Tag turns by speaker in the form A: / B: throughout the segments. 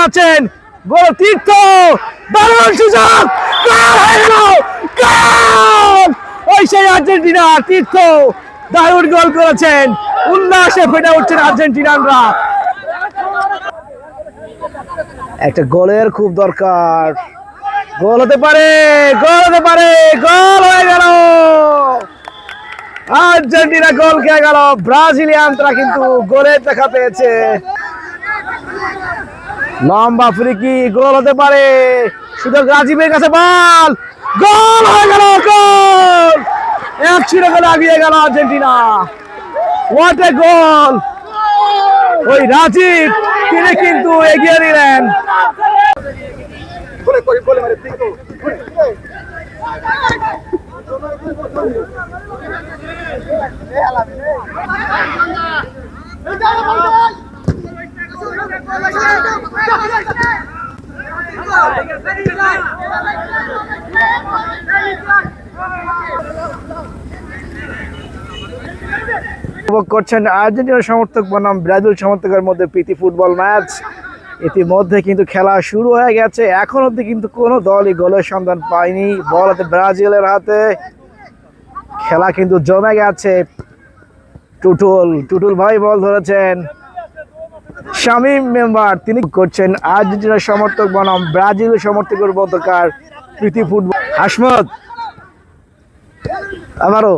A: আছেন গোল তীর্থ দারুণ সুযোগ ওই সেই আর্জেন্টিনা তীর্থ দারুণ গোল করেছেন উল্লাসে ফেটে উঠছেন আর্জেন্টিনানরা একটা গোলের খুব দরকার গোল হতে পারে গোল হয়ে গেল আর্জেন্টিনা গোল খেয়ে গেল ব্রাজিলিয়ানরা কিন্তু গোলের দেখা পেয়েছে লম্বা ফ্রি কিক গোল হতে পারে সুযোগ রাজীবের কাছে বল গোল হয়ে গেল গোল 1-0 গোলে এগিয়ে গেল আর্জেন্টিনা হোয়াট এ গোল ওই রাজীব তিনি কিন্তু এগিয়ে নিলেন করছেন আর্জেন্টিনার সমর্থক বনাম ব্রাজিল সমর্থকের মধ্যে প্রীতি ফুটবল ম্যাচ ইতিমধ্যে কিন্তু খেলা শুরু হয়ে গেছে এখন অবধি কিন্তু কোনো দলই গোলের সন্ধান পায়নি বল হাতে ব্রাজিলের হাতে খেলা কিন্তু জমে গেছে টুটুল ভাই বল ধরেছেন শামীম মেম্বার তিনি করছেন আর্জেন্টিনার সমর্থক বনাম ব্রাজিল সমর্থকের মধ্যকার প্রীতি ফুটবল হাসমত আবারও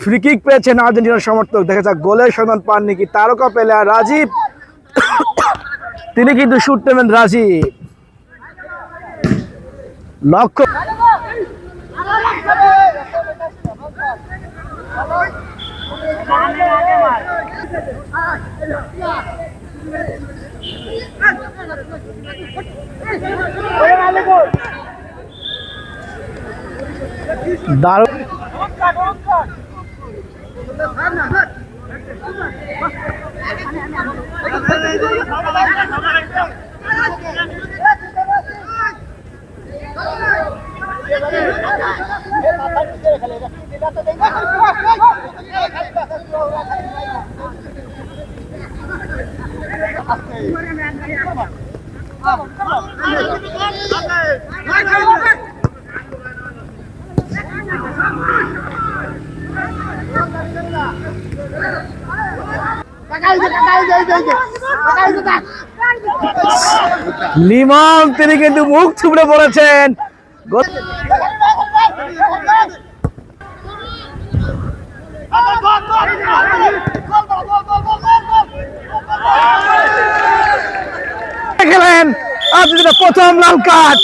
A: ফ্রি কিক পেয়েছেন আর্জেন্টিনার সমর্থক দেখা যাক গোলের সন্ধান পাননি কি তারকা প্লেয়ার রাজীব তিনি কিন্তু শুট নেবেন রাজীব লক্ষ্য দারুণ লিমন তিনি কিন্তু মুখ থুবড়ে পড়েছেন খেলেন আর্জেন্টিনা প্রথম লাল কার্ড